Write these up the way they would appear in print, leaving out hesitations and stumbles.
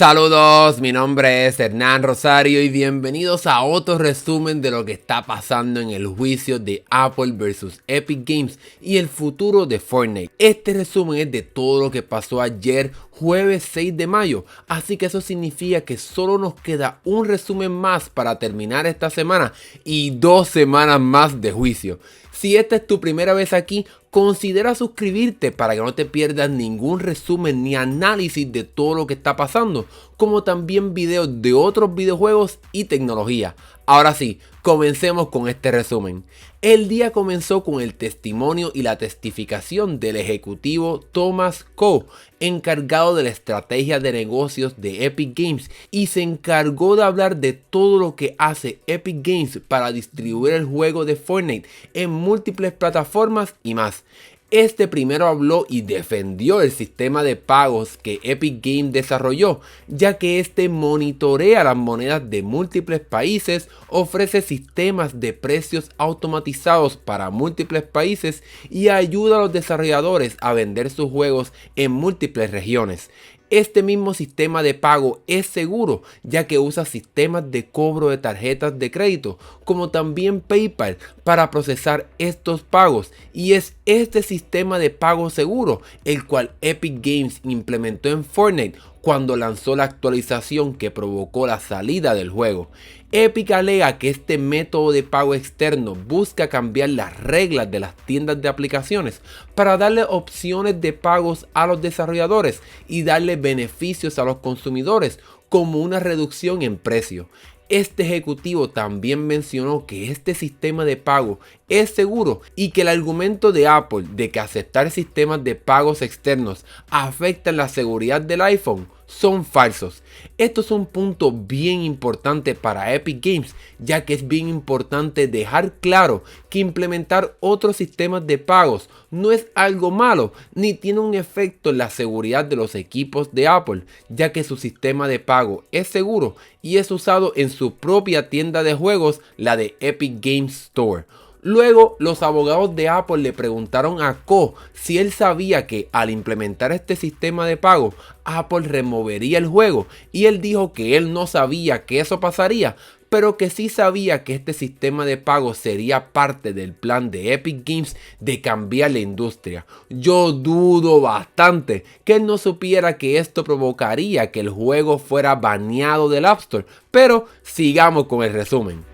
Saludos, mi nombre es Hernán Rosario y bienvenidos a otro resumen de lo que está pasando en el juicio de Apple vs Epic Games y el futuro de Fortnite. Este resumen es de todo lo que pasó ayer, jueves 6 de mayo, así que eso significa que solo nos queda un resumen más para terminar esta semana y 2 semanas más de juicio. Si esta es tu primera vez aquí, considera suscribirte para que no te pierdas ningún resumen ni análisis de todo lo que está pasando, como también videos de otros videojuegos y tecnología. Ahora sí, comencemos con este resumen. El día comenzó con el testimonio y la testificación del ejecutivo Thomas Coe, encargado de la estrategia de negocios de Epic Games, y se encargó de hablar de todo lo que hace Epic Games para distribuir el juego de Fortnite en múltiples plataformas y más. Este primero habló y defendió el sistema de pagos que Epic Games desarrolló, ya que este monitorea las monedas de múltiples países, ofrece sistemas de precios automatizados para múltiples países y ayuda a los desarrolladores a vender sus juegos en múltiples regiones. Este mismo sistema de pago es seguro, ya que usa sistemas de cobro de tarjetas de crédito, como también PayPal, para procesar estos pagos, y es este sistema de pago seguro el cual Epic Games implementó en Fortnite cuando lanzó la actualización que provocó la salida del juego. Epic alega que este método de pago externo busca cambiar las reglas de las tiendas de aplicaciones para darle opciones de pagos a los desarrolladores y darle beneficios a los consumidores, como una reducción en precio. Este ejecutivo también mencionó que este sistema de pago es seguro y que el argumento de Apple de que aceptar sistemas de pagos externos afectan la seguridad del iPhone son falsos. Esto es un punto bien importante para Epic Games, ya que es bien importante dejar claro que implementar otros sistemas de pagos no es algo malo ni tiene un efecto en la seguridad de los equipos de Apple, ya que su sistema de pago es seguro y es usado en su propia tienda de juegos, la de Epic Games Store. Luego, los abogados de Apple le preguntaron a Coe si él sabía que al implementar este sistema de pago, Apple removería el juego, y él dijo que él no sabía que eso pasaría, pero que sí sabía que este sistema de pago sería parte del plan de Epic Games de cambiar la industria. Yo dudo bastante que él no supiera que esto provocaría que el juego fuera baneado del App Store, pero sigamos con el resumen.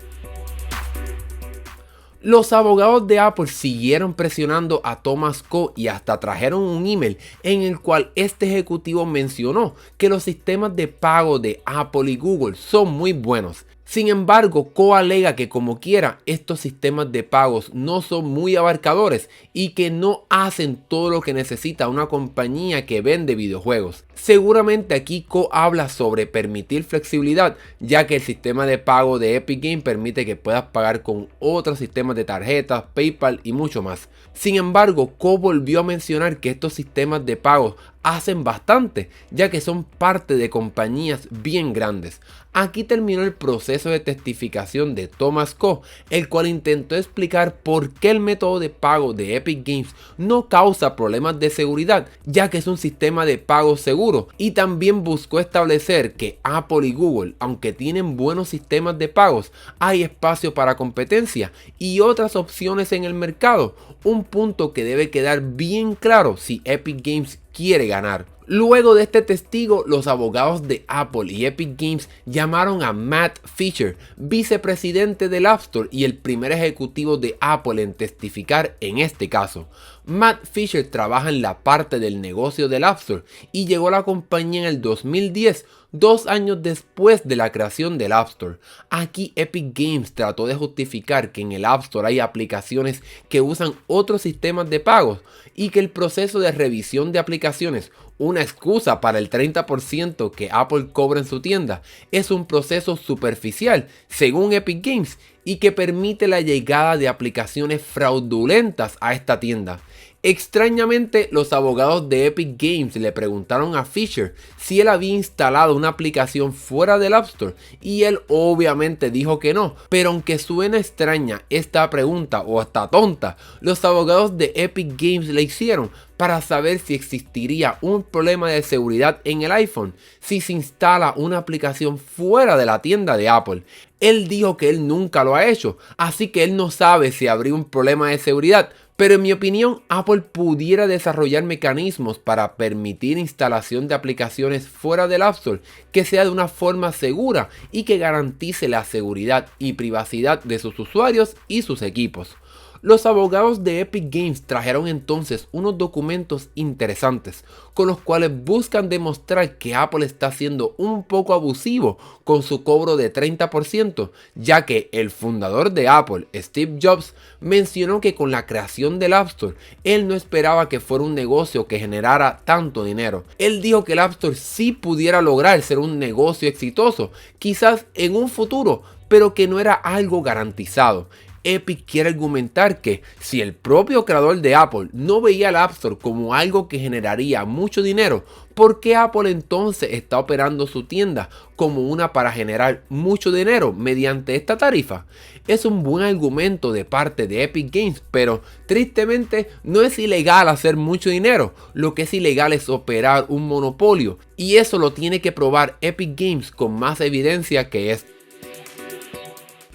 Los abogados de Apple siguieron presionando a Thomas Coe y hasta trajeron un email en el cual este ejecutivo mencionó que los sistemas de pago de Apple y Google son muy buenos. Sin embargo, Coe alega que como quiera estos sistemas de pagos no son muy abarcadores y que no hacen todo lo que necesita una compañía que vende videojuegos. Seguramente aquí Coe habla sobre permitir flexibilidad, ya que el sistema de pago de Epic Games permite que puedas pagar con otros sistemas de tarjetas, PayPal y mucho más. Sin embargo, Coe volvió a mencionar que estos sistemas de pagos hacen bastante, ya que son parte de compañías bien grandes. Aquí terminó el proceso de testificación de Thomas Coe, el cual intentó explicar por qué el método de pago de Epic Games no causa problemas de seguridad, ya que es un sistema de pago seguro, y también buscó establecer que Apple y Google, aunque tienen buenos sistemas de pagos, hay espacio para competencia y otras opciones en el mercado, un punto que debe quedar bien claro si Epic Games quiere ganar. Luego de este testigo, los abogados de Apple y Epic Games llamaron a Matt Fisher, vicepresidente del App Store y el primer ejecutivo de Apple en testificar en este caso. Matt Fisher trabaja en la parte del negocio del App Store y llegó a la compañía en el 2010, 2 años después de la creación del App Store. Aquí Epic Games trató de justificar que en el App Store hay aplicaciones que usan otros sistemas de pagos y que el proceso de revisión de aplicaciones, una excusa para el 30% que Apple cobra en su tienda, es un proceso superficial, según Epic Games, y que permite la llegada de aplicaciones fraudulentas a esta tienda. Extrañamente, los abogados de Epic Games le preguntaron a Fisher si él había instalado una aplicación fuera del App Store y él obviamente dijo que no, pero aunque suena extraña esta pregunta o hasta tonta, los abogados de Epic Games le hicieron para saber si existiría un problema de seguridad en el iPhone si se instala una aplicación fuera de la tienda de Apple. Él dijo que él nunca lo ha hecho, así que él no sabe si habría un problema de seguridad. Pero en mi opinión, Apple pudiera desarrollar mecanismos para permitir instalación de aplicaciones fuera del App Store que sea de una forma segura y que garantice la seguridad y privacidad de sus usuarios y sus equipos. Los abogados de Epic Games trajeron entonces unos documentos interesantes con los cuales buscan demostrar que Apple está siendo un poco abusivo con su cobro de 30%, ya que el fundador de Apple, Steve Jobs, mencionó que con la creación del App Store, él no esperaba que fuera un negocio que generara tanto dinero. Él dijo que el App Store sí pudiera lograr ser un negocio exitoso, quizás en un futuro, pero que no era algo garantizado. Epic quiere argumentar que si el propio creador de Apple no veía el App Store como algo que generaría mucho dinero, ¿por qué Apple entonces está operando su tienda como una para generar mucho dinero mediante esta tarifa? Es un buen argumento de parte de Epic Games, pero tristemente no es ilegal hacer mucho dinero. Lo que es ilegal es operar un monopolio, y eso lo tiene que probar Epic Games con más evidencia que esto.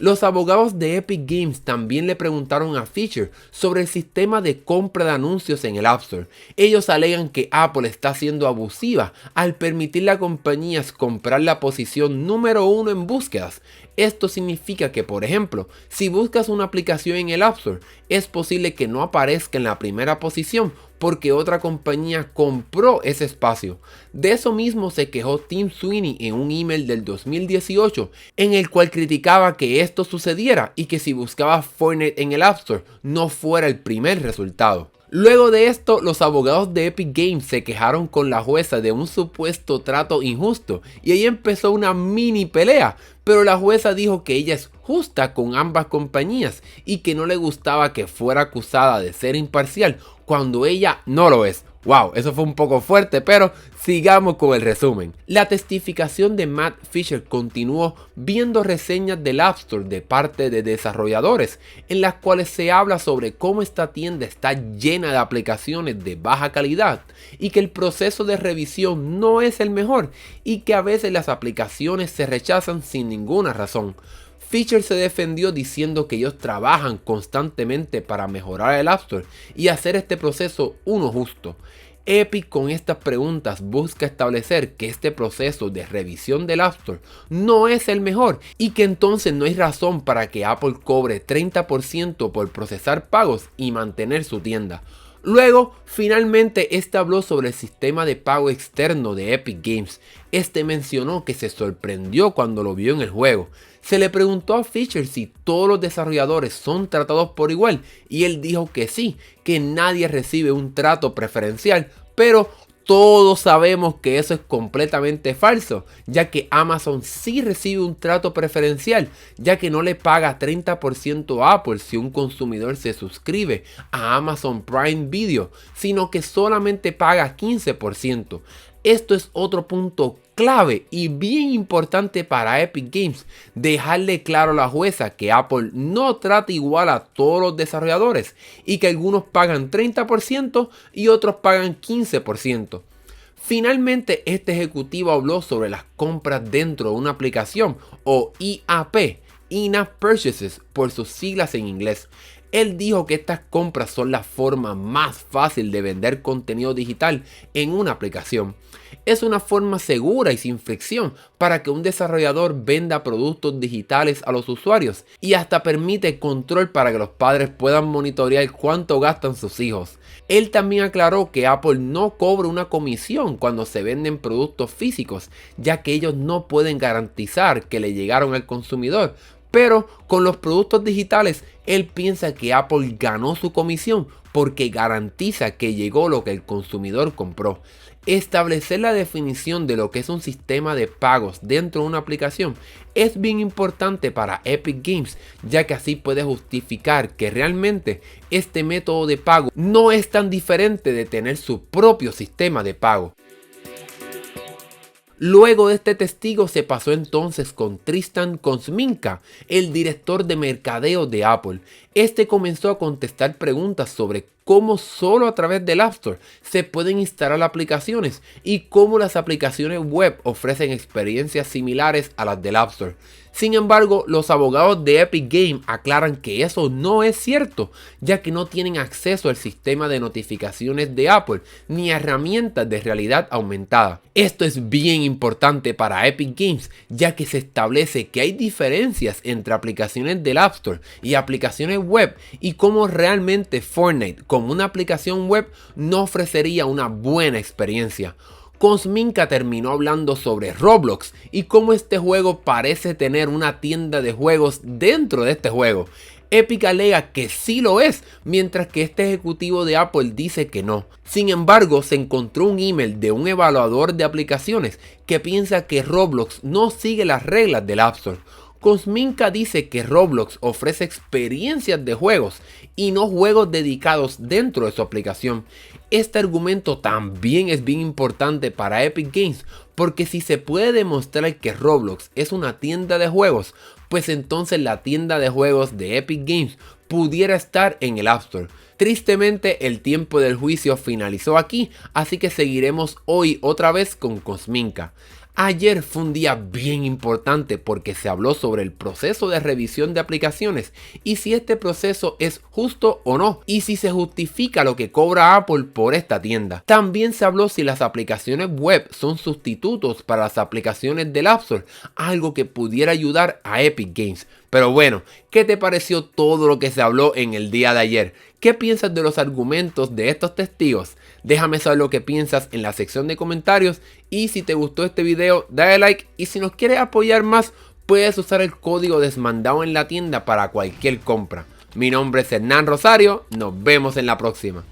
Los abogados de Epic Games también le preguntaron a Fisher sobre el sistema de compra de anuncios en el App Store. Ellos alegan que Apple está siendo abusiva al permitirle a compañías comprar la posición número 1 en búsquedas. Esto significa que, por ejemplo, si buscas una aplicación en el App Store, es posible que no aparezca en la primera posición porque otra compañía compró ese espacio. De eso mismo se quejó Tim Sweeney en un email del 2018, en el cual criticaba que esto sucediera y que si buscabas Fortnite en el App Store no fuera el primer resultado. Luego de esto, los abogados de Epic Games se quejaron con la jueza de un supuesto trato injusto y ahí empezó una mini pelea, pero la jueza dijo que ella es justa con ambas compañías y que no le gustaba que fuera acusada de ser imparcial cuando ella no lo es. Wow, eso fue un poco fuerte, pero sigamos con el resumen. La testificación de Matt Fisher continuó viendo reseñas del App Store de parte de desarrolladores, en las cuales se habla sobre cómo esta tienda está llena de aplicaciones de baja calidad y que el proceso de revisión no es el mejor y que a veces las aplicaciones se rechazan sin ninguna razón. Fisher se defendió diciendo que ellos trabajan constantemente para mejorar el App Store y hacer este proceso uno justo. Epic con estas preguntas busca establecer que este proceso de revisión del App Store no es el mejor y que entonces no hay razón para que Apple cobre 30% por procesar pagos y mantener su tienda. Luego, finalmente, este habló sobre el sistema de pago externo de Epic Games. Este mencionó que se sorprendió cuando lo vio en el juego. Se le preguntó a Fisher si todos los desarrolladores son tratados por igual y él dijo que sí, que nadie recibe un trato preferencial, pero todos sabemos que eso es completamente falso, ya que Amazon sí recibe un trato preferencial, ya que no le paga 30% a Apple si un consumidor se suscribe a Amazon Prime Video, sino que solamente paga 15%. Esto es otro punto clave y bien importante para Epic Games, dejarle claro a la jueza que Apple no trata igual a todos los desarrolladores y que algunos pagan 30% y otros pagan 15%. Finalmente, este ejecutivo habló sobre las compras dentro de una aplicación o IAP, In-App Purchases por sus siglas en inglés. Él dijo que estas compras son la forma más fácil de vender contenido digital en una aplicación. Es una forma segura y sin fricción para que un desarrollador venda productos digitales a los usuarios y hasta permite control para que los padres puedan monitorear cuánto gastan sus hijos. Él también aclaró que Apple no cobra una comisión cuando se venden productos físicos, ya que ellos no pueden garantizar que le llegaron al consumidor, Pero con los productos digitales, él piensa que Apple ganó su comisión porque garantiza que llegó lo que el consumidor compró. Establecer la definición de lo que es un sistema de pagos dentro de una aplicación es bien importante para Epic Games, ya que así puede justificar que realmente este método de pago no es tan diferente de tener su propio sistema de pago. Luego de este testigo se pasó entonces con Tristan Kosminka, el director de mercadeo de Apple. Este comenzó a contestar preguntas sobre cómo solo a través del App Store se pueden instalar aplicaciones y cómo las aplicaciones web ofrecen experiencias similares a las del App Store. Sin embargo, los abogados de Epic Games aclaran que eso no es cierto, ya que no tienen acceso al sistema de notificaciones de Apple ni a herramientas de realidad aumentada. Esto es bien importante para Epic Games, ya que se establece que hay diferencias entre aplicaciones del App Store y aplicaciones web y cómo realmente Fortnite como una aplicación web no ofrecería una buena experiencia. Kosminka terminó hablando sobre Roblox y cómo este juego parece tener una tienda de juegos dentro de este juego. Epic alega que sí lo es, mientras que este ejecutivo de Apple dice que no. Sin embargo, se encontró un email de un evaluador de aplicaciones que piensa que Roblox no sigue las reglas del App Store. Kosminka dice que Roblox ofrece experiencias de juegos y no juegos dedicados dentro de su aplicación. Este argumento también es bien importante para Epic Games, porque si se puede demostrar que Roblox es una tienda de juegos, pues entonces la tienda de juegos de Epic Games pudiera estar en el App Store. Tristemente el tiempo del juicio finalizó aquí, así que seguiremos hoy otra vez con Kosminka. Ayer fue un día bien importante porque se habló sobre el proceso de revisión de aplicaciones y si este proceso es justo o no y si se justifica lo que cobra Apple por esta tienda. También se habló si las aplicaciones web son sustitutos para las aplicaciones del App Store, algo que pudiera ayudar a Epic Games. Pero bueno, ¿qué te pareció todo lo que se habló en el día de ayer? ¿Qué piensas de los argumentos de estos testigos? Déjame saber lo que piensas en la sección de comentarios y si te gustó este video dale like y si nos quieres apoyar más puedes usar el código desmandado en la tienda para cualquier compra. Mi nombre es Hernán Rosario, nos vemos en la próxima.